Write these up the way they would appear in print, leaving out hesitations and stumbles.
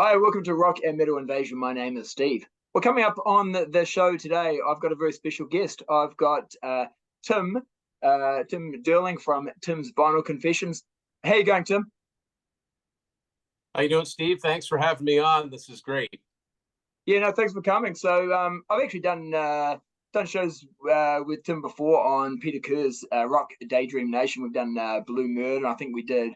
Hi, welcome to Rock and Metal Invasion. My name is Steve. Well, coming up on the show today, I've got a very special guest. I've got Tim Durling from Tim's Vinyl Confessions. How you going, Tim? How you doing, Steve? Thanks for having me on. This is great. Yeah, no, thanks for coming. So I've actually done shows with Tim before on Peter Kerr's Rock Daydream Nation. We've done Blue Murder. I think we did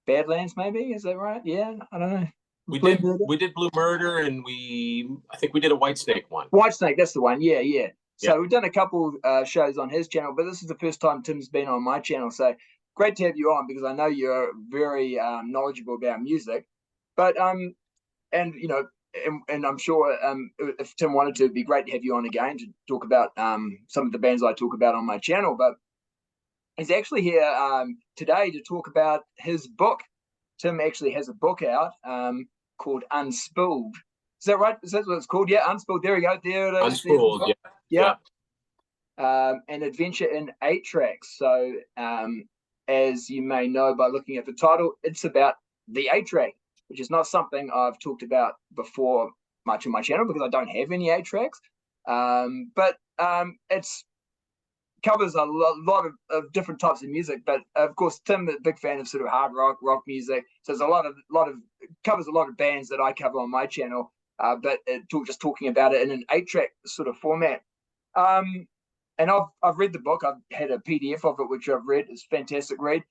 Badlands, maybe. Is that right? Yeah, I don't know. We did Blue Murder, and I think we did a Whitesnake one. Whitesnake, that's the one. Yeah, yeah. So Yeah. we've done a couple shows on his channel, but this is the first time Tim's been on my channel. So great to have you on because I know you're very knowledgeable about music. But and you know, and I'm sure if Tim wanted to, it'd be great to have you on again to talk about some of the bands I talk about on my channel. But he's actually here today to talk about his book. Tim actually has a book out called Unspooled. Is that right? Is that what it's called? Yeah, Unspooled. There we go. There it is. Unspooled, yeah. An adventure in 8 tracks. So, as you may know by looking at the title, it's about the 8 track, which is not something I've talked about before much on my channel because I don't have any 8 tracks. But it's covers a lot of different types of music. But of course, Tim is a big fan of sort of hard rock music. So there's a lot of covers a lot of bands that I cover on my channel. But just talking about it in an 8 track sort of format. And I've read the book. I've had a PDF of it, which I've read. It's a fantastic read.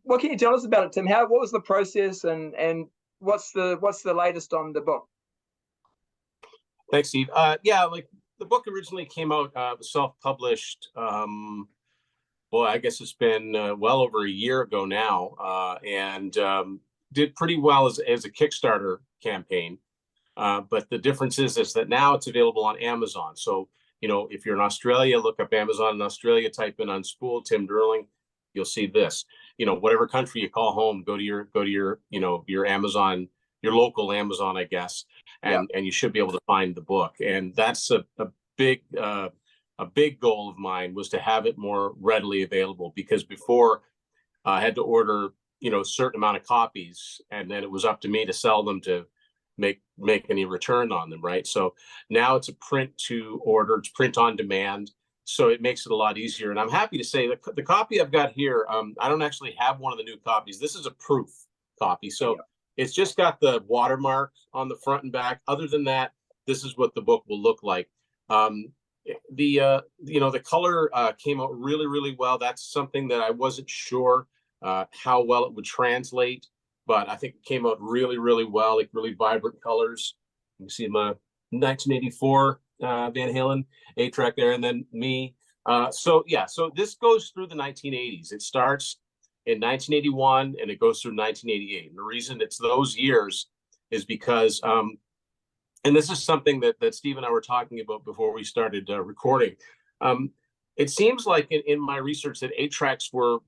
What can you tell us about it, Tim? What was the process, and what's the latest on the book? Thanks, Steve. Like the book originally came out self-published. Boy, I guess it's been well over a year ago now, and did pretty well as a Kickstarter campaign. But the difference is that now it's available on Amazon. So, if you're in Australia, look up Amazon in Australia, type in Unspooled, Tim Durling, you'll see this. Whatever country you call home, go to your your Amazon, your local Amazon, I guess, and you should be able to find the book. And that's a big goal of mine, was to have it more readily available, because before I had to order, a certain amount of copies, and then it was up to me to sell them, to make any return on them, right? So now it's a print to order, it's print on demand, so it makes it a lot easier. And I'm happy to say that the copy I've got here, I don't actually have one of the new copies. This is a proof copy, so it's just got the watermark on the front and back. Other than that, this is what the book will look like. The color came out really well. That's something that I wasn't sure how well it would translate, but I think it came out really well, like really vibrant colors. You can see my 1984 Van Halen 8 track there, and then me. So this goes through the 1980s. It starts in 1981 and it goes through 1988. And the reason it's those years is because, and this is something that Steve and I were talking about before we started recording. It seems like in my research that 8 tracks were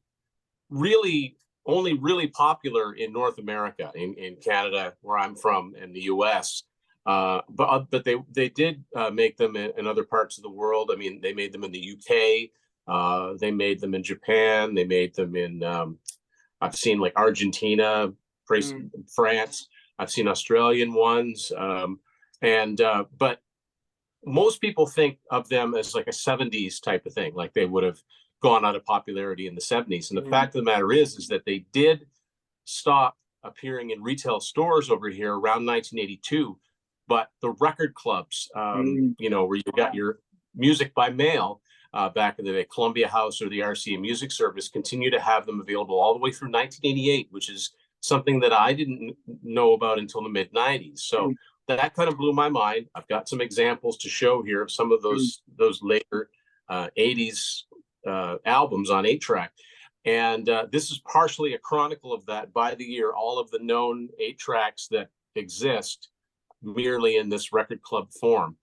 only really popular in North America, in Canada, where I'm from, and the US. But they did make them in other parts of the world. I mean, they made them in the UK, they made them in Japan, they made them in I've seen like Argentina, France. I've seen Australian ones, but most people think of them as like a 70s type of thing, like they would have gone out of popularity in the 70s. And the fact of the matter is that they did stop appearing in retail stores over here around 1982. But the record clubs, where you got your music by mail back in the day, Columbia House or the RCA Music Service, continue to have them available all the way through 1988, which is something that I didn't know about until the mid 90s. So that kind of blew my mind. I've got some examples to show here of some of those later 80s albums on 8 track. And this is partially a chronicle of that, by the year, all of the known 8 tracks that exist merely in this record club form.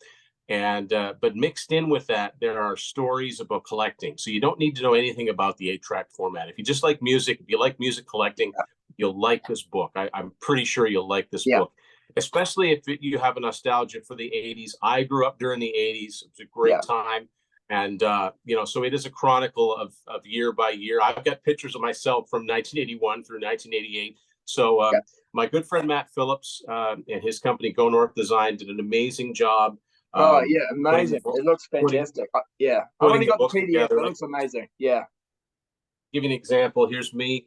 And but mixed in with that, there are stories about collecting. So you don't need to know anything about the 8 track format. If you just like music, if you like music collecting, you'll like this book. I'm pretty sure you'll like this book, especially if you have a nostalgia for the 80s. I grew up during the 80s. It was a great time. And, so it is a chronicle of year by year. I've got pictures of myself from 1981 through 1988. So Yeah. my good friend Matt Phillips and his company Go North Design did an amazing job Oh yeah, amazing. putting It looks putting fantastic. Yeah, I've putting only the got the book PDF, together. but it looks amazing. Yeah, Give you an example. Here's me.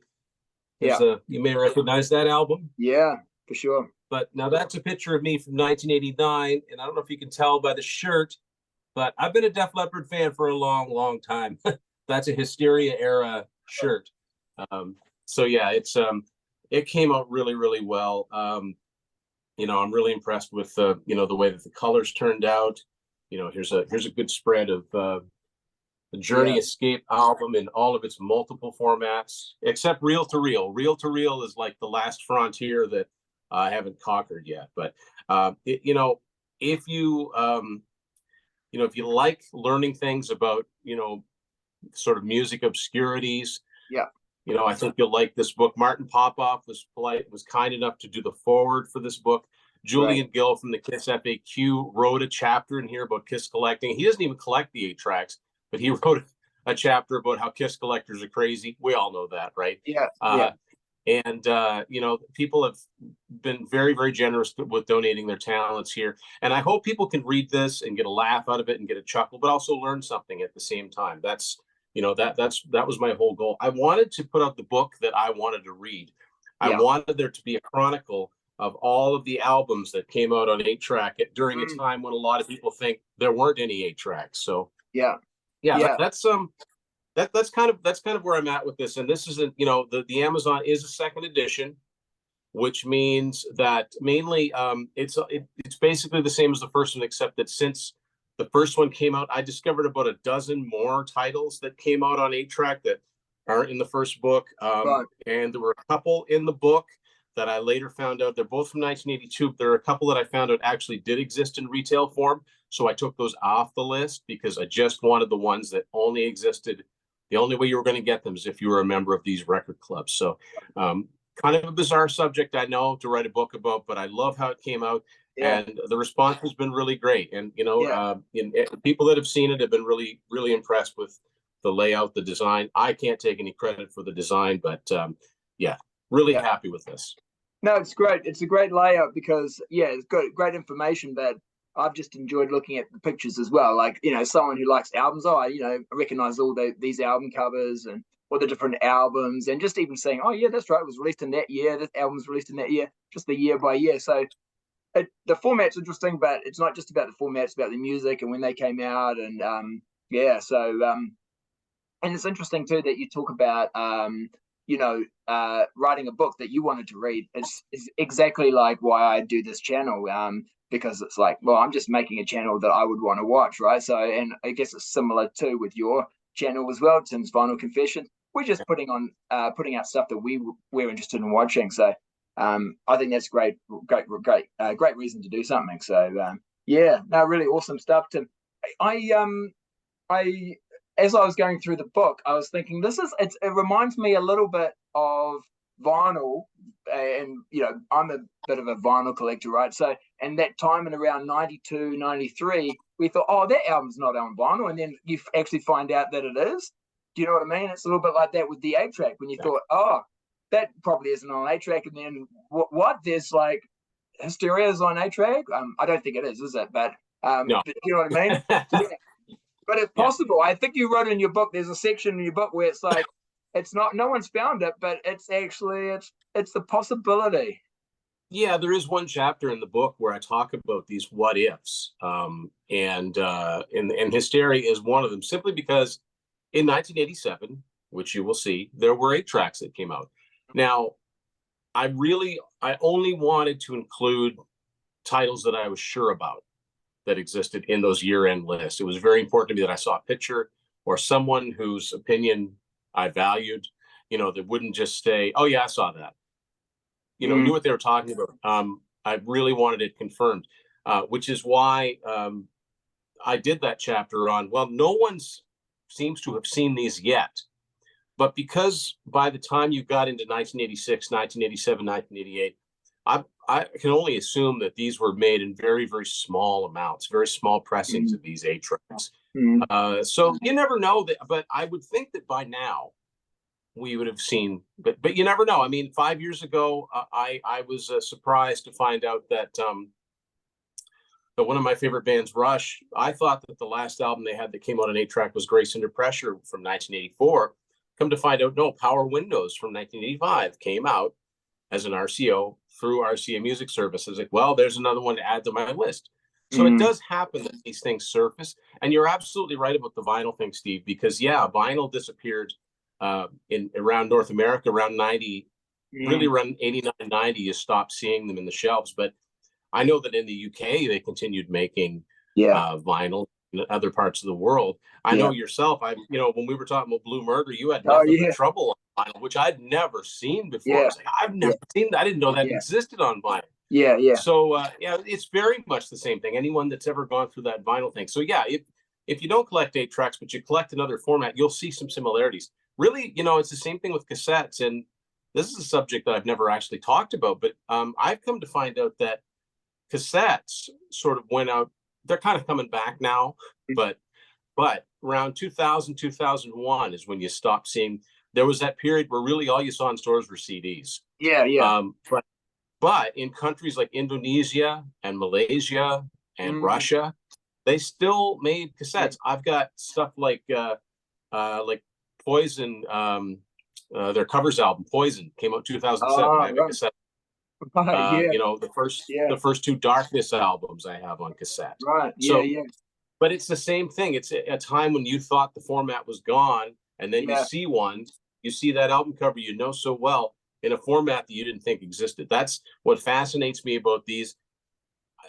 yeah, You may recognize that album. yeah, for sure. But now that's a picture of me from 1989, and I don't know if you can tell by the shirt, but I've been a Def Leppard fan for a long, long time. That's a Hysteria era shirt. So yeah, it came out really, really well. I'm really impressed with the way that the colors turned out. Here's a good spread of the Journey Yeah, Escape album in all of its multiple formats, except reel to reel. Reel to reel is like the last frontier that I haven't conquered yet. But if if you like learning things about sort of music obscurities, yeah, I think you'll like this book. Martin Popoff was kind enough to do the forward for this book. great. Julian Gill from the Kiss FAQ wrote a chapter in here about Kiss collecting. He doesn't even collect the 8 tracks, but he wrote a chapter about how Kiss collectors are crazy. We all know that, right? Yeah, yeah, Uh, and people have been very, very generous with donating their talents here. And I hope people can read this and get a laugh out of it and get a chuckle, but also learn something at the same time. That was my whole goal. I wanted to put out the book that I wanted to read. I yeah. wanted there to be a chronicle of all of the albums that came out on 8-track during a Mm, time when a lot of people think there weren't any 8 tracks. So yeah, yeah, yeah. that's kind of where I'm at with this. And this isn't, the Amazon is a second edition, which means that mainly it's basically the same as the first one, except that since the first one came out, I discovered about a dozen more titles that came out on 8-track that aren't in the first book. Right. And there were a couple in the book that I later found out they're both from 1982. But there are a couple that I found out actually did exist in retail form. So I took those off the list because I just wanted the ones that only existed. The only way you were going to get them is if you were a member of these record clubs. So kind of a bizarre subject, I know, to write a book about, but I love how it came out. Yeah, And the response has been really great. And, yeah, people that have seen it have been really, really impressed with the layout, the design. I can't take any credit for the design, but yeah, really yeah. happy with this. No, it's great. It's a great layout because it's got great information, but I've just enjoyed looking at the pictures as well. Like, someone who likes albums, I recognize all these album covers and all the different albums, and just even saying, oh yeah, that's right, it was released in that year. This album was released in that year, just the year by year. So the format's interesting, but it's not just about the format; it's about the music and when they came out, and and it's interesting too that you talk about writing a book that you wanted to read. It's exactly like why I do this channel, because it's like, well, I'm just making a channel that I would want to watch, right? So, and I guess it's similar too with your channel as well, Tim's Vinyl Confession. We're just putting out stuff that we're interested in watching. So I think that's great reason to do something. So yeah, no, really awesome stuff, Tim. I as I was going through the book, I was thinking it reminds me a little bit of vinyl, and I'm a bit of a vinyl collector, right? So, and that time in around 92, 93, we thought, oh, that album's not on vinyl, and then you actually find out that it is. Do you know what I mean? It's a little bit like that with the 8-track when you thought, oh, that probably isn't on 8-track, and then what? There's like Hysteria's on 8-track. I don't think it is it? But No. but you know what I mean? Yeah. But it's Yeah. possible. I think you wrote in your book, there's a section in your book where it's like, it's not, no one's found it, but it's actually, it's the possibility. Yeah, there is one chapter in the book where I talk about these what ifs. And Hysteria is one of them, simply because in 1987, which you will see, there were 8 tracks that came out. Now, I only wanted to include titles that I was sure about that existed in those year-end lists. It was very important to me that I saw a picture or someone whose opinion I valued, that wouldn't just say, oh yeah, I saw that. Knew what they were talking about. I really wanted it confirmed, which is why I did that chapter on, well, no one seems to have seen these yet. But because by the time you got into 1986, 1987, 1988, I can only assume that these were made in very, very small amounts, very small pressings of these 8 tracks. So you never know that, but I would think that by now, we would have seen, but you never know. I mean, 5 years ago, I was surprised to find out that but one of my favorite bands, Rush, I thought that the last album they had that came out on 8-track was Grace Under Pressure from 1984. Come to find out, no, Power Windows from 1985 came out as an RCO through RCA Music Services. Like, well, there's another one to add to my list. So it does happen that these things surface. And you're absolutely right about the vinyl thing, Steve, because yeah, vinyl disappeared in around North America around 90, really around 89, 90, you stopped seeing them in the shelves. But I know that in the UK, they continued making vinyl in other parts of the world. I know yourself, when we were talking about Blue Murder, you had nothing but trouble on vinyl, which I'd never seen before. I was like, I've never seen that. I didn't know that existed on vinyl. So, it's very much the same thing. Anyone that's ever gone through that vinyl thing. So, yeah, if you don't collect 8-tracks, but you collect another format, you'll see some similarities. Really, it's the same thing with cassettes. And this is a subject that I've never actually talked about, but I've come to find out that cassettes sort of went out. They're kind of coming back now, but around 2000, 2001 is when you stopped seeing. There was that period where really all you saw in stores were CDs. But in countries like Indonesia and Malaysia and Russia, they still made cassettes. I've got stuff like Poison, their covers album Poison came out 2007. I have a cassette. The first two Darkness albums I have on cassette. But it's the same thing. It's a time when you thought the format was gone, and then you see that album cover you know so well in a format that you didn't think existed. That's what fascinates me about these.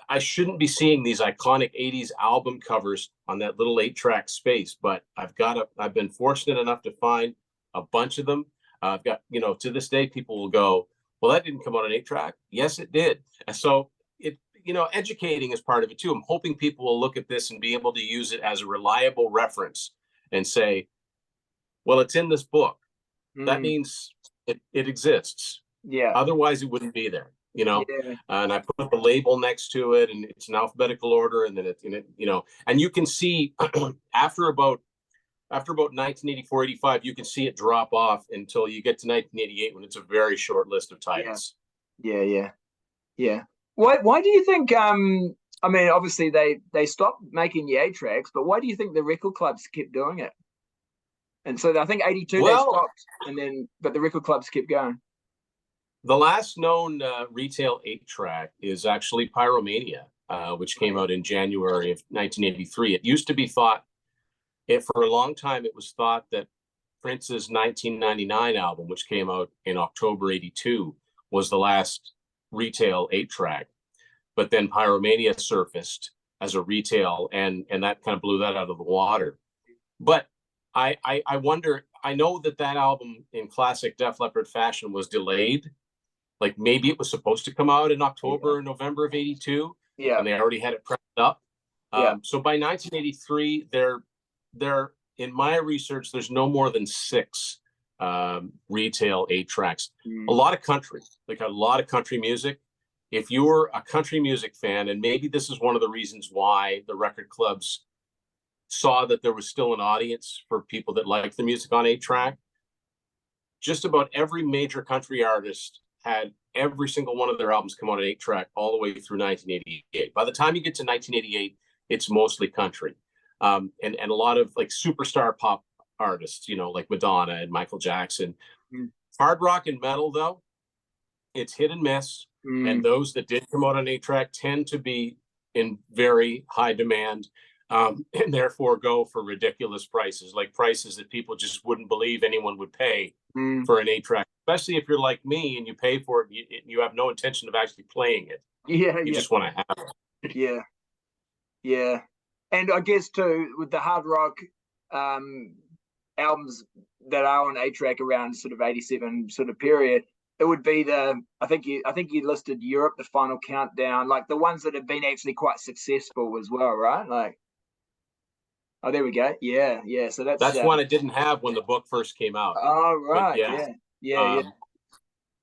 I shouldn't be seeing these iconic 80s album covers on that little 8-track space, but I've been fortunate enough to find a bunch of them. I've got, to this day, people will go, well, that didn't come out on 8-track. Yes, it did. And so educating is part of it too. I'm hoping people will look at this and be able to use it as a reliable reference and say, well, it's in this book. That means it exists. Otherwise it wouldn't be there, and I put the label next to it, and it's in alphabetical order, and then it's in it, and you can see after about 1984, 85, you can see it drop off until you get to 1988 when it's a very short list of titles. Why do you think? I mean, obviously they stopped making the 8-tracks, but why do you think the record clubs kept doing it? And so I think 82 they stopped, but the record clubs kept going. The last known retail 8-track is actually Pyromania, which came out in January of 1983. It used to be thought, for a long time, it was thought that Prince's 1999 album, which came out in October 82, was the last retail 8-track. But then Pyromania surfaced as a retail, and that kind of blew that out of the water. But I wonder, I know that album in classic Def Leppard fashion was delayed. Like maybe it was supposed to come out in October or November of 82, and they already had it prepped up. So by 1983, there in my research, there's no more than 6 retail 8-tracks. A lot of country music. If you're a country music fan, and maybe this is one of the reasons why the record clubs saw that there was still an audience for people that liked the music on 8-track, just about every major country artist had every single one of their albums come out on 8-track all the way through 1988. By the time you get to 1988, it's mostly country. And a lot of like superstar pop artists, like Madonna and Michael Jackson. Hard rock and metal, though, it's hit and miss. And those that did come out on 8-track tend to be in very high demand, and therefore go for ridiculous prices, like prices that people just wouldn't believe anyone would pay for an 8-track, especially if you're like me and you pay for it, you have no intention of actually playing it. You just want to have it. And I guess too, with the hard rock albums that are on 8-track around sort of 87 sort of period, it would be I think you listed Europe, the Final Countdown, like the ones that have been actually quite successful as well, right? Like, oh, there we go. Yeah. So that's one I didn't have when the book first came out. Oh, right. Yeah.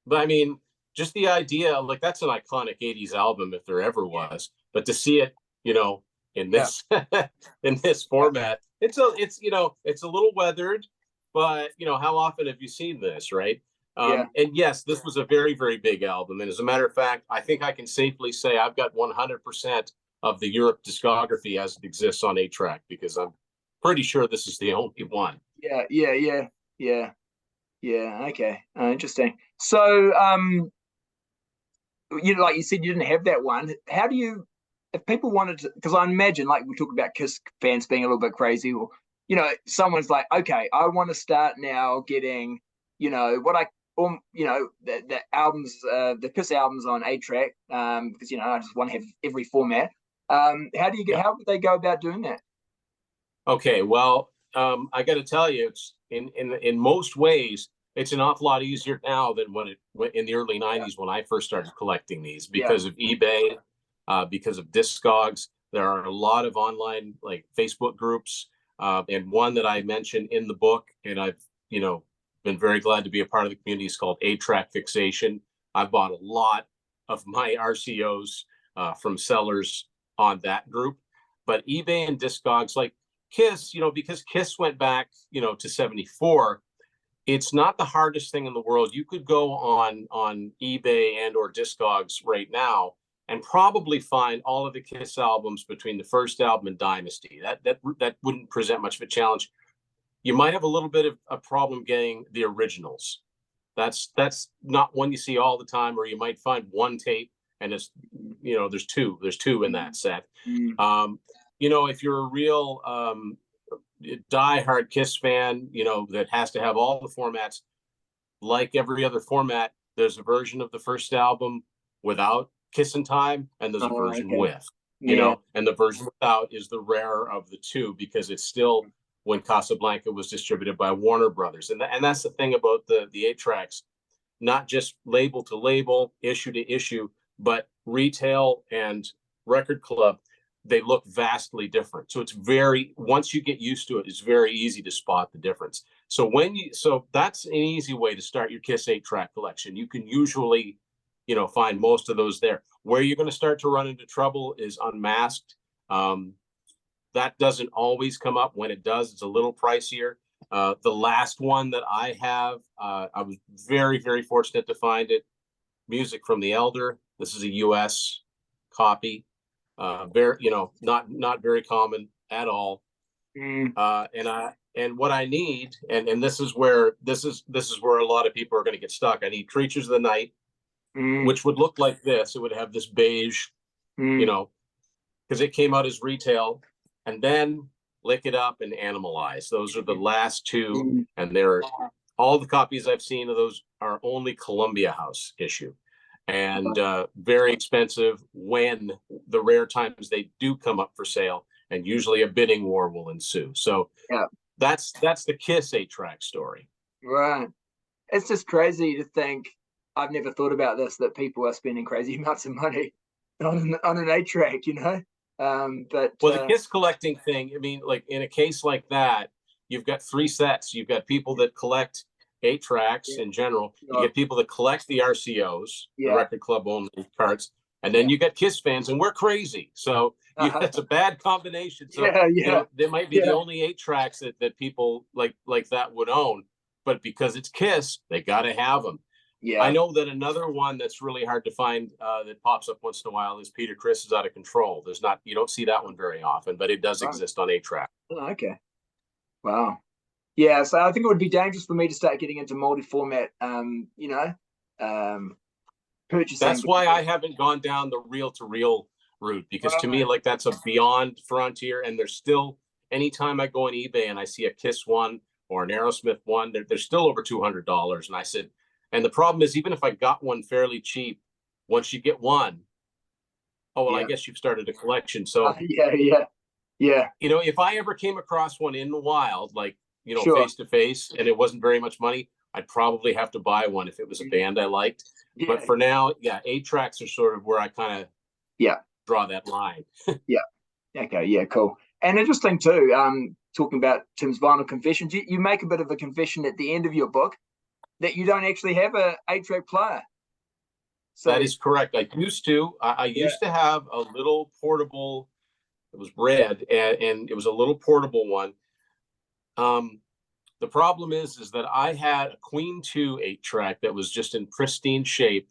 But I mean, just the idea, like that's an iconic 80s album if there ever was. But to see it, in this in this format, it's a little weathered. but how often have you seen this, right? Yeah. And yes, this was a very, very big album. And as a matter of fact, I think I can safely say I've got 100% of the Europe discography as it exists on 8-track, because I'm pretty sure this is the only one. Yeah. Yeah. Yeah. Yeah. Yeah. Okay. Interesting. So, like you said, you didn't have that one. How do you, if people wanted to, because I imagine, like we talk about Kiss fans being a little bit crazy, or someone's like, okay, I want to start now getting, what I, the albums, the Kiss albums on 8-track, because I just want to have every format. How do you get? Yeah. How would they go about doing that? Okay, well, I got to tell you, it's in most ways, it's an awful lot easier now than when in the early '90s when I first started collecting these, Yeah. because of eBay, because of Discogs. There are a lot of online, like, Facebook groups, and one that I mentioned in the book, and I've been very glad to be a part of the community, is called 8-track Fixation. I've bought a lot of my RCOs from sellers on that group, but eBay and Discogs, like Kiss, because Kiss went back, to 74, it's not the hardest thing in the world. You could go on eBay and or Discogs right now and probably find all of the Kiss albums between the first album and Dynasty. That wouldn't present much of a challenge. You might have a little bit of a problem getting the originals. That's not one you see all the time, or you might find one tape and it's there's two in that set. If you're a real die-hard Kiss fan, that has to have all the formats, like every other format, there's a version of the first album without Kiss in Time, and there's a version with, and the version without is the rarer of the two, because it's still when Casablanca was distributed by Warner Brothers. And that's the thing about the 8-tracks, not just label to label, issue to issue, but retail and record club, they look vastly different. So once you get used to it, it's very easy to spot the difference. So that's an easy way to start your Kiss 8-track collection. You can usually, find most of those there. Where you're going to start to run into trouble is Unmasked. That doesn't always come up. When it does, it's a little pricier. The last one that I have, I was very, very fortunate to find it. Music from the Elder. This is a US copy. Very, not very common at all. And what I need, and this is where a lot of people are going to get stuck. I need Creatures of the Night, which would look like this. It would have this beige, because it came out as retail, and then Lick It Up and Animalize. Those are the last two, and all the copies I've seen of those are only Columbia House issue, and very expensive when the rare times they do come up for sale, and usually a bidding war will ensue. So that's the Kiss 8-track story. Right. It's just crazy to think. I've never thought about this, that people are spending crazy amounts of money on an 8-track, But the Kiss collecting thing, I mean, like in a case like that, you've got three sets. You've got people that collect 8-tracks in general. You get people that collect the RCOs, the record club only cards, and then you get Kiss fans, and we're crazy. So that's a bad combination. So they might be the only 8-tracks that people like that would own, but because it's Kiss, they got to have them. Yeah. I know that another one that's really hard to find that pops up once in a while is Peter Criss Is Out of Control. You don't see that one very often, but it does exist on 8-track. Oh, okay. Wow. Yeah, so I think it would be dangerous for me to start getting into multi-format, purchasing. That's why I haven't gone down the reel-to-reel route, because to me, like, that's a beyond frontier, and there's still, anytime I go on eBay and I see a Kiss one or an Aerosmith one, they're still over $200. And I said, and the problem is, even if I got one fairly cheap, once you get one, I guess you've started a collection. So yeah. If I ever came across one in the wild, like, face to face, and it wasn't very much money, I'd probably have to buy one if it was a band I liked. Yeah. But for now, 8-tracks are sort of where I kind of draw that line. Okay. Yeah. Cool. And interesting too. Talking about Tim's vinyl confessions, you make a bit of a confession at the end of your book that you don't actually have a 8-track player. So that is correct. I used to. I used to have a little portable. It was red, and it was a little portable one. The problem is that I had a Queen 2 8-track that was just in pristine shape,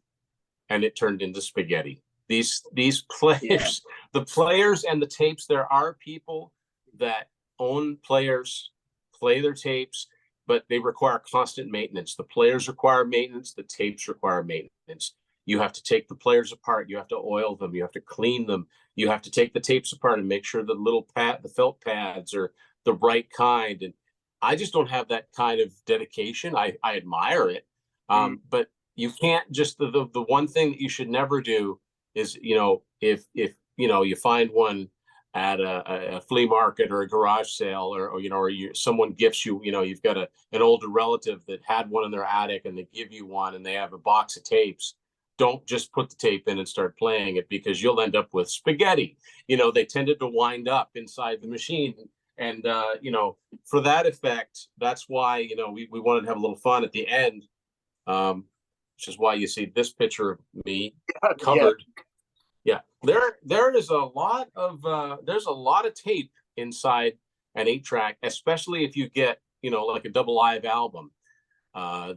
and it turned into spaghetti. These players, Yeah. the players and the tapes, there are people that own players, play their tapes, but they require constant maintenance. The players require maintenance, the tapes require maintenance. You have to take the players apart, you have to oil them, you have to clean them, you have to take the tapes apart and make sure the felt pads are the right kind. And I just don't have that kind of dedication. I admire it. But you can't just the one thing that you should never do is, if you find one at a flea market or a garage sale, or someone gifts you, you've got an older relative that had one in their attic and they give you one and they have a box of tapes. Don't just put the tape in and start playing it, because you'll end up with spaghetti. They tended to wind up inside the machine. And for that effect, that's why we wanted to have a little fun at the end, which is why you see this picture of me covered. Yeah, there is a lot of there's a lot of tape inside an 8-track, especially if you get like a double live album.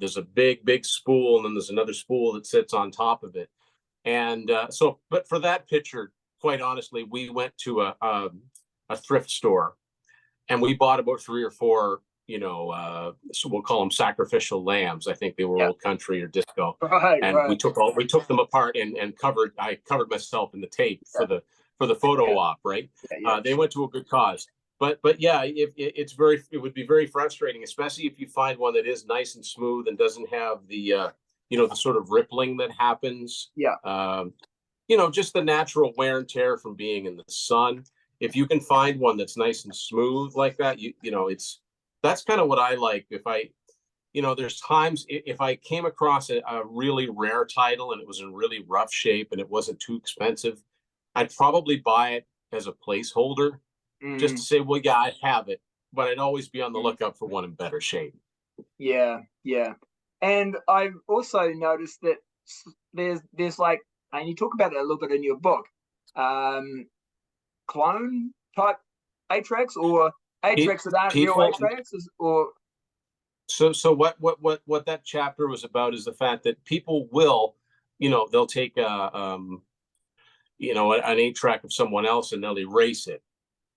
There's a big spool, and then there's another spool that sits on top of it. And but for that picture, quite honestly, we went to a thrift store, and we bought about 3 or 4, so we'll call them sacrificial lambs. I think they were old country or disco. And we took them apart and I covered myself in the tape for the photo op, right? They went to a good cause. But yeah, it would be very frustrating, especially if you find one that is nice and smooth and doesn't have the the sort of rippling that happens. Just the natural wear and tear from being in the sun. If you can find one that's nice and smooth like that, that's kind of what I like. If there's times if I came across a really rare title and it was in really rough shape and it wasn't too expensive, I'd probably buy it as a placeholder, just to say, well, yeah, I have it, but I'd always be on the lookout for one in better shape. Yeah. And I've also noticed that there's like, and you talk about it a little bit in your book, clone type 8-tracks, or 8-tracks that aren't real 8-tracks, or so what that chapter was about is the fact that people will, they'll take an 8-track of someone else and they'll erase it,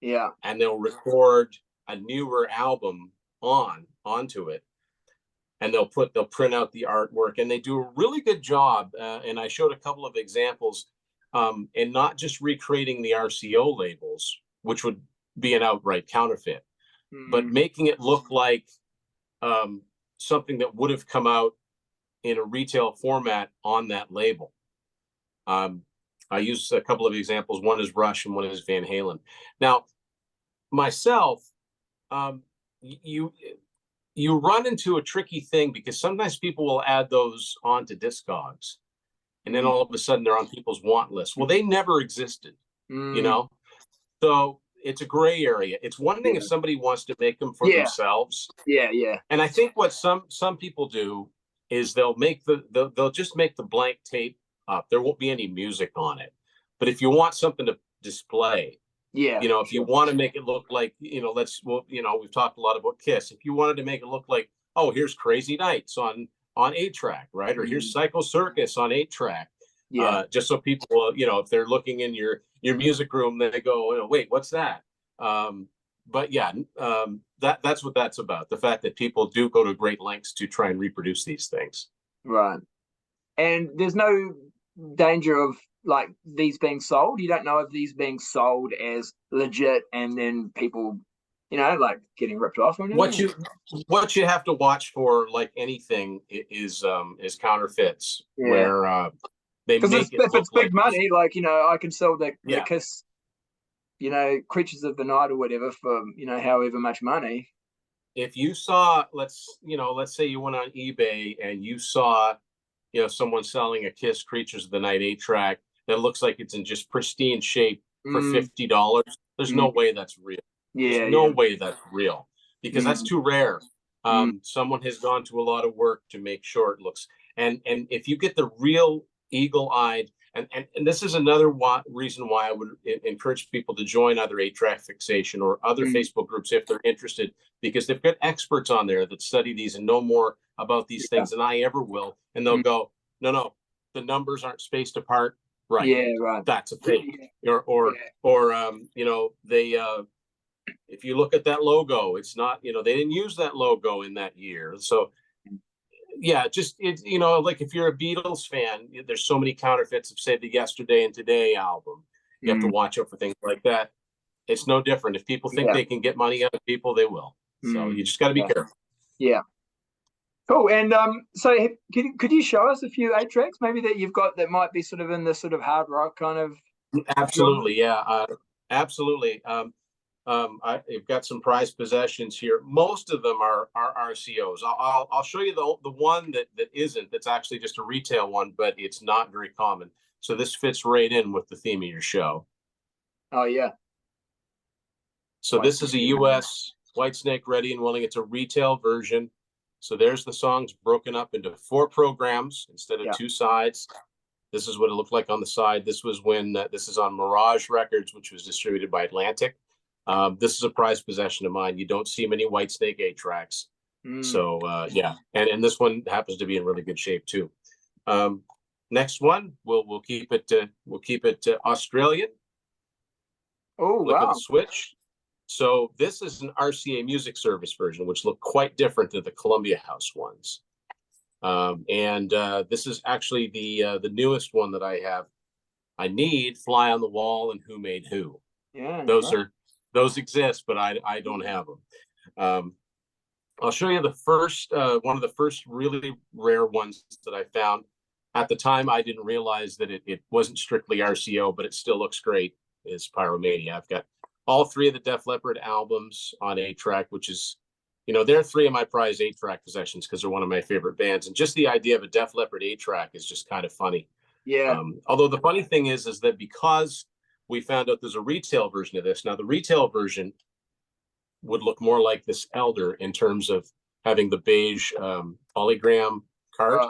and they'll record a newer album onto it, and they'll print out the artwork, and they do a really good job. And I showed a couple of examples, and not just recreating the RCO labels, which would be an outright counterfeit, but making it look like something that would have come out in a retail format on that label. I use a couple of examples. One is Rush and one is Van Halen. Now, myself, you run into a tricky thing, because sometimes people will add those onto Discogs, and then all of a sudden they're on people's want list. Well, they never existed, So it's a gray area. It's one thing if somebody wants to make them for themselves. And I think what some people do is they'll just make the blank tape up. There won't be any music on it. But if you want something to display, if you want to make it look like, we've talked a lot about Kiss. If you wanted to make it look like, oh, here's Crazy Nights on 8-track, right? Or here's Psycho Circus on 8-track. Just so people, if they're looking in your music room, they go, wait, what's that? But yeah, that's what that's about. The fact that people do go to great lengths to try and reproduce these things. Right. And there's no danger of like these being sold. You don't know if these being sold as legit, and then people, like getting ripped off. What you have to watch for, like anything, is counterfeits, where they make it if it's big money, like I can sell the Kiss, Creatures of the Night or whatever for however much money. If you saw, let's say you went on eBay and you saw someone selling a Kiss Creatures of the Night 8-track that looks like it's in just pristine shape for $50, there's no way that's real. There's no way that's real, because that's too rare. Someone has gone to a lot of work to make sure it looks, and if you get the real eagle-eyed, And this is another reason why I would encourage people to join either 8-Track Fixation or other Facebook groups if they're interested, because they've got experts on there that study these and know more about these things than I ever will. And they'll go, no, the numbers aren't spaced apart. Right. Yeah, right. That's a thing. Or you know, they if you look at that logo, it's not, you know, they didn't use that logo in that year. So yeah, just it's, you know, like if you're a Beatles fan, there's so many counterfeits of, say, the Yesterday and Today album. You have to watch out for things like that. It's no different. If people think they can get money out of people, they will. So you just got to be careful. Yeah. Cool. And so could you show us a few 8-tracks maybe that you've got that might be sort of in the sort of hard rock kind of? Absolutely, yeah, absolutely. I've got some prized possessions here. Most of them are RCOs. I'll show you the one that isn't. That's actually just a retail one, but it's not very common. So this fits right in with the theme of your show. Oh yeah. So this is a U.S. Whitesnake Ready and Willing. It's a retail version. So there's the songs broken up into 4 programs instead of 2 sides. This is what it looked like on the side. This was when this is on Mirage Records, which was distributed by Atlantic. This is a prized possession of mine. You don't see many Whitesnake 8-tracks. So yeah, and this one happens to be in really good shape too. Next one, we'll keep it Australian. Oh, Look wow. at the switch. So this is an RCA Music Service version, which look quite different than the Columbia House ones. This is actually the newest one that I have. I Need, Fly on the Wall, and Who Made Who. Yeah, those exist, but I don't have them. I'll show you the first one of the first really rare ones that I found. At the time, I didn't realize that it wasn't strictly RCO, but it still looks great. Is Pyromania. I've got all 3 of the Def Leppard albums on 8-track, which is, you know, they're 3 of my prized 8-track possessions because they're one of my favorite bands. And just the idea of a Def Leppard 8-track is just kind of funny. Yeah. Although the funny thing is that because we found out there's a retail version of this, now the retail version would look more like this Elder in terms of having the beige polygram cart.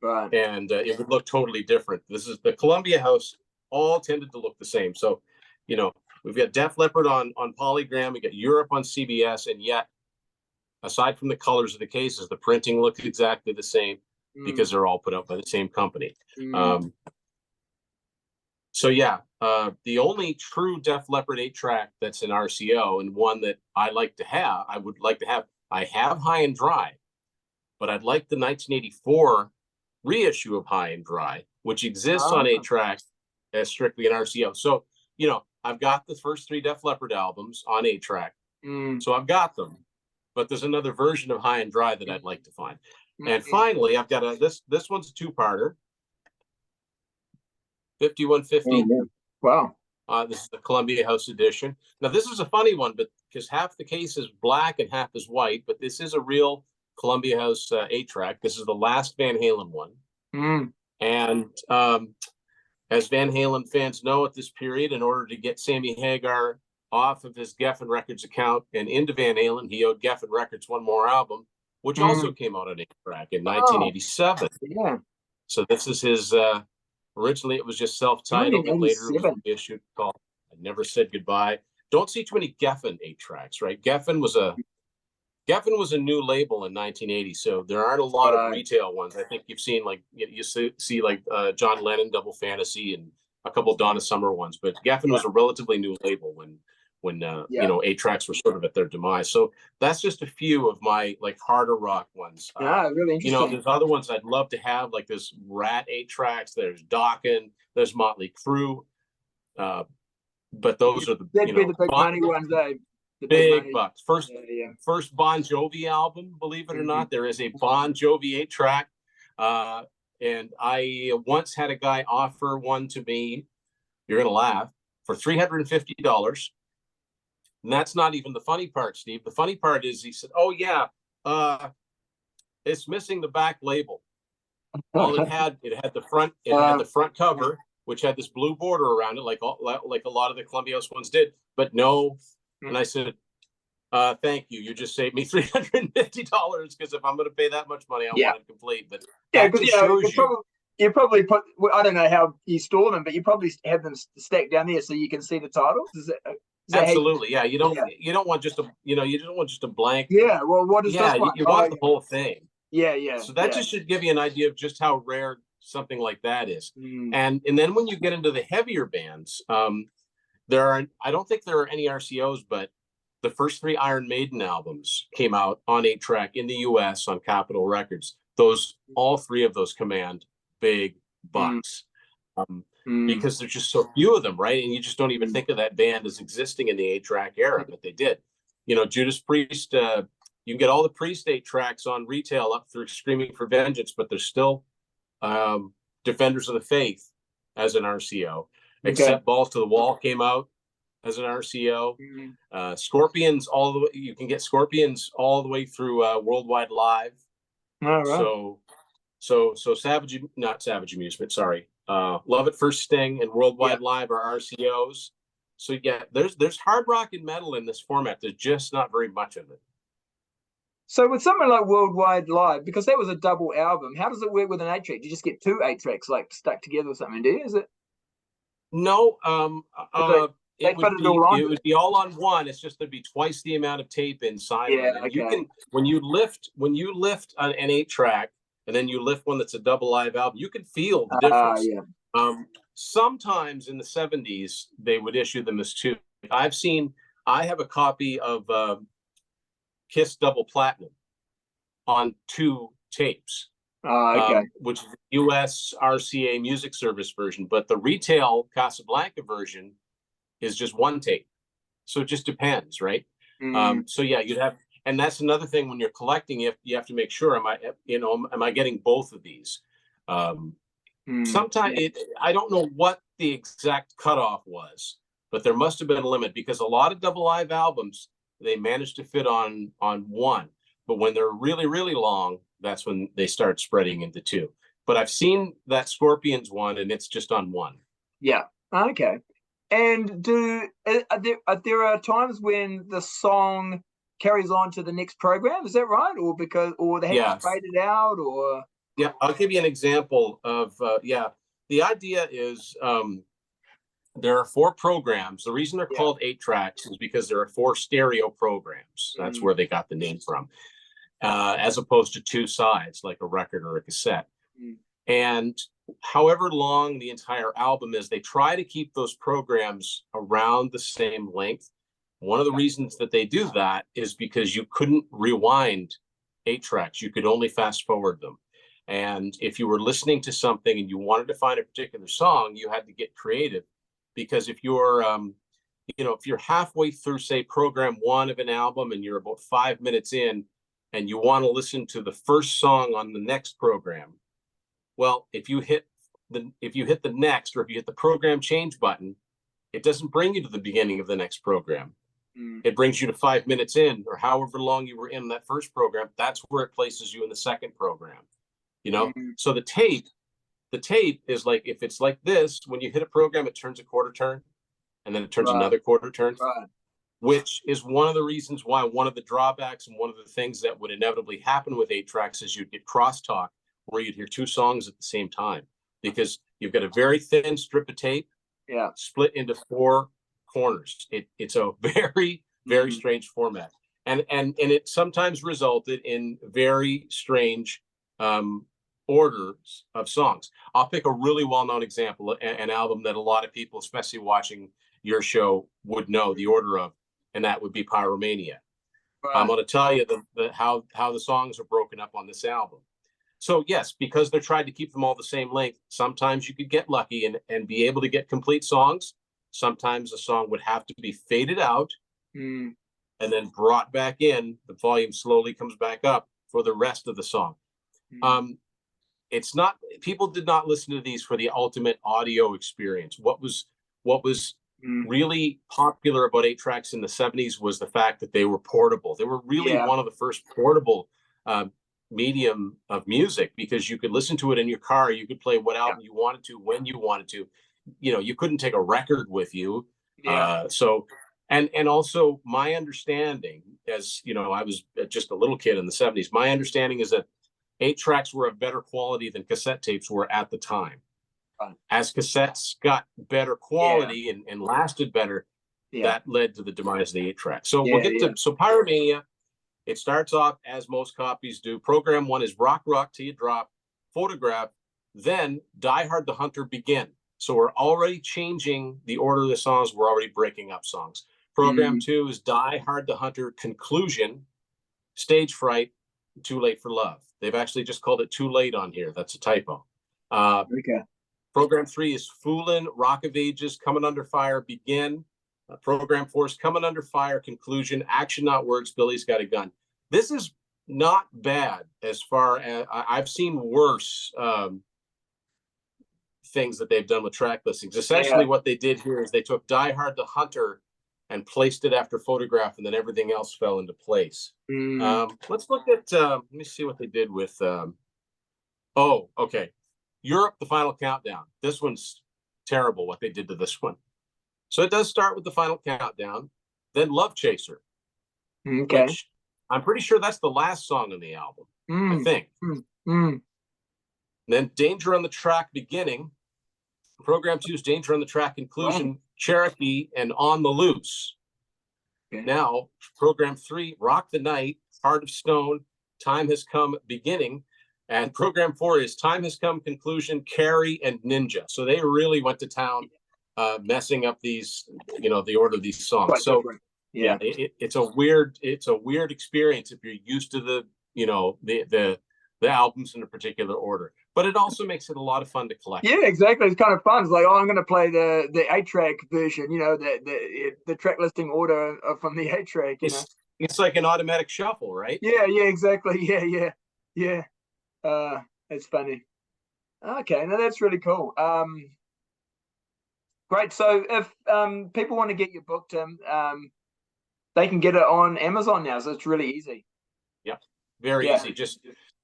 Right. And it would look totally different. This is the Columbia House, all tended to look the same. So, you know, we've got Def Leppard on Polygram, we got Europe on CBS, and yet, aside from the colors of the cases, the printing looks exactly the same because they're all put out by the same company. So yeah, the only true Def Leppard 8-track that's an RCO, and one that I would like to have, I have High and Dry, but I'd like the 1984 reissue of High and Dry, which exists on 8-track as strictly an RCO. So, you know, I've got the first 3 Def Leppard albums on 8-track. So I've got them, but there's another version of High and Dry that I'd like to find. And finally, I've got this one's a 2-parter. 5150. Wow. This is the Columbia House edition. Now, this is a funny one, but because half the case is black and half is white, but this is a real Columbia House 8-track. This is the last Van Halen one. And as Van Halen fans know, at this period, in order to get Sammy Hagar off of his Geffen Records account and into Van Halen, he owed Geffen Records one more album, which also came out on 8-track in 1987. Yeah. So this is his, originally it was just self-titled, and later it was reissued called I Never Said Goodbye. Don't see too many Geffen 8-tracks, right? Geffen was a new label in 1980, so there aren't a lot of retail ones. I think you've seen like you see like John Lennon Double Fantasy and a couple of Donna Summer ones, but Geffen was a relatively new label when you know, 8-tracks were sort of at their demise. So that's just a few of my like harder rock ones. Really interesting. You know, there's other ones I'd love to have, like there's Rat 8-tracks, there's Dokken, there's Motley Crue, but those are the big money ones, eh? Big bucks. First Bon Jovi album, believe it or not, there is a Bon Jovi 8-track. And I once had a guy offer one to me, you're gonna laugh, for $350. And that's not even the funny part, Steve. The funny part is he said, "Oh yeah, it's missing the back label." All it had the front, had the front cover, which had this blue border around it, like a lot of the Columbia House ones did, but no. And I said, "Thank you. You just saved me $350 because if I'm going to pay that much money, I want it complete." But yeah, because you probably put, I don't know how you store them, but you probably have them stacked down there so you can see the titles. Is that how you, Absolutely, yeah. yeah. You don't want just a you don't want just a blank. Yeah, well, what is this Yeah, one? you Oh, want the whole thing. yeah, yeah, So that yeah. just should give you an idea of just how rare something like that is. Mm. And then when you get into the heavier bands, there are I don't think there are any RCOs, but the first three Iron Maiden albums came out on 8-track in the US on Capitol Records. Those all three of those command big Mm. bucks. Um, Mm. because there's just so few of them, right? And you just don't even Mm. think of that band as existing in the 8-track era, but they did. You know, Judas Priest, you can get all the Priest 8-tracks on retail up through Screaming for Vengeance, but there's still Defenders of the Faith as an RCO. Okay. Except Balls to the Wall came out as an RCO. Mm. Scorpions, all the way, you can get Scorpions all the way through Worldwide Live. All right. So Savage, not Savage Amusement, sorry. Love at First Sting and Yeah. Worldwide Live are RCOs. So yeah, there's hard rock and metal in this format. There's just not very much of it. So with something like Worldwide Live, because that was a double album, how does it work with an 8-track? Do you just get two 8-tracks like stuck together or something? Do you? Is it? No, They put it all it onto would it. be all on one. It's just there'd be twice the amount of tape inside of Yeah. it. And you Okay. can when you lift an 8-track and then you lift one that's a double live album, you can feel the difference. Yeah. Sometimes in the 70s they would issue them as two. I have a copy of Kiss Double Platinum on two tapes, Okay. which is the US RCA Music Service version, but the retail Casablanca version is just one tape. So it just depends, right? Mm. So yeah, you'd have, and that's another thing when you're collecting, you have to make sure, am I getting both of these? Sometimes Yeah. I don't know what the exact cutoff was, but there must have been a limit because a lot of double live albums, they managed to fit on one. But when they're really, really long, that's when they start spreading into two. But I've seen that Scorpions one and it's just on one. Yeah. Okay. And there are times when the song carries on to the next program? Is that right? Or they have to Yeah. fade it out? Or Yeah, I'll give you an example of the idea is there are four programs. The reason they're yeah. called 8-tracks is because there are four stereo programs. That's where they got the name from, as opposed to two sides like a record or a cassette. And however long the entire album is, they try to keep those programs around the same length. One of the reasons that they do that is because you couldn't rewind 8-tracks. You could only fast forward them. And if you were listening to something and you wanted to find a particular song, you had to get creative, because if you're if you're halfway through, say, program one of an album and you're about 5 minutes in and you want to listen to the first song on the next program, well, if you hit the next, or if you hit the program change button, it doesn't bring you to the beginning of the next program. It brings you to 5 minutes in, or however long you were in that first program. That's where it places you in the second program. So the tape is like, if it's like this, when you hit a program, it turns a quarter turn and then it turns another quarter turn, which is one of the reasons why one of the drawbacks and one of the things that would inevitably happen with 8-tracks is you'd get crosstalk, where you'd hear two songs at the same time, because you've got a very thin strip of tape split into four corners. It's a very, very strange format. And it sometimes resulted in very strange orders of songs. I'll pick a really well-known example, an album that a lot of people, especially watching your show, would know the order of, and that would be Pyromania. I'm going to tell you how the songs are broken up on this album. So yes, because they're trying to keep them all the same length, sometimes you could get lucky and be able to get complete songs. Sometimes a song would have to be faded out and then brought back in. The volume slowly comes back up for the rest of the song. It's not, people did not listen to these for the ultimate audio experience. What was really popular about 8-tracks in the 70s was the fact that they were portable. They were really one of the first portable medium of music, because you could listen to it in your car. You could play what album you wanted to, when you wanted to. You couldn't take a record with you. And also, my understanding, as I was just a little kid in the 70s, my understanding is that 8 tracks were of better quality than cassette tapes were at the time. As cassettes got better quality and lasted better, that led to the demise of the 8 track. So we'll get to Pyromania. It starts off as most copies do. Program 1 is Rock Rock Till You Drop, Photograph, then Die Hard the Hunter, Begin. So we're already changing the order of the songs. We're already breaking up songs. Program 2 is Die Hard the Hunter, Conclusion, Stage Fright, Too Late for Love. They've actually just called it Too Late on here. That's a typo. Program 3 is Foolin', Rock of Ages, Coming Under Fire, Begin. Program 4 is Coming Under Fire, Conclusion, Action Not Words, Billy's Got a Gun. This is not bad as far as I've seen worse things that they've done with track listings. Essentially what they did here is they took Die Hard the Hunter and placed it after Photograph, and then everything else fell into place. Let's look at, let me see what they did with, oh, okay. Europe, The Final Countdown. This one's terrible, what they did to this one. So it does start with The Final Countdown, then Love Chaser. Which I'm pretty sure that's the last song on the album, I think. Then Danger on the Track, Beginning. Program 2's Danger on the Track, Conclusion, Cherokee, and On the Loose. Now, Program 3, Rock the Night, Heart of Stone, Time Has Come, Beginning. And Program 4 is Time Has Come, Conclusion, Carrie, and Ninja. So they really went to town messing up these, you know, the order of these songs. Quite so different. it's a weird experience if you're used to the, you know, the albums in a particular order. But it also makes it a lot of fun to collect. Yeah, exactly. It's kind of fun. It's like, oh, I'm going to play the 8-track version, you know, the track listing order from the 8-track. You know, it's like an automatic shuffle, right? Yeah, exactly. Yeah. It's funny. Okay, now that's really cool. Great. So if people want to get your book, Tim, they can get it on Amazon now. So it's really easy. Yeah, very easy. Just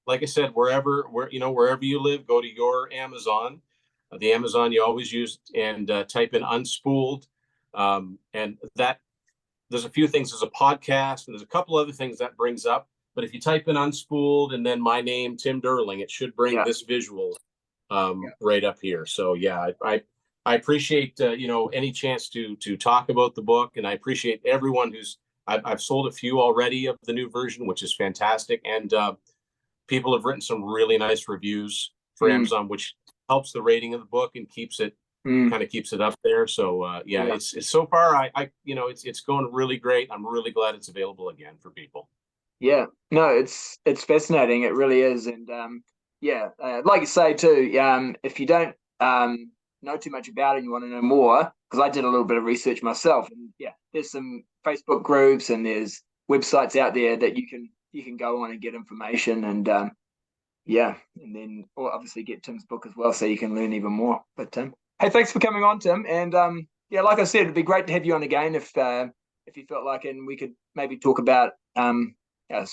like I said, wherever you live, go to your Amazon, the Amazon you always use, and type in Unspooled. And that there's a few things. There's a podcast, and there's a couple other things that brings up. But if you type in Unspooled and then my name, Tim Durling, it should bring this visual right up here. So yeah, I appreciate any chance to talk about the book, and I appreciate everyone who's I've sold a few already of the new version, which is fantastic, and people have written some really nice reviews for Amazon, which helps the rating of the book and keeps it kind of keeps it up there. So it's so far it's going really great. I'm really glad it's available again for people. Yeah, no, it's fascinating. It really is, and like you say too. If you don't know too much about it and you want to know more, because I did a little bit of research myself, and there's some Facebook groups and there's websites out there that you can go on and get information, and and then obviously get Tim's book as well, so you can learn even more. But hey, thanks for coming on, Tim, and like I said, it'd be great to have you on again if you felt like it, and we could maybe talk about a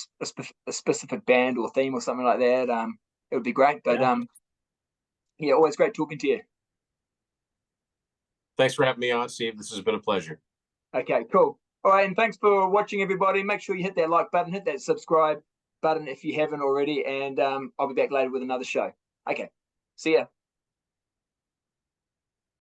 specific band or theme or something like that. It would be great. But always great talking to you. Thanks for having me on, Steve. This has been a pleasure. Okay, cool. All right, and thanks for watching, everybody. Make sure you hit that like button, hit that subscribe button if you haven't already, and I'll be back later with another show. Okay, see ya.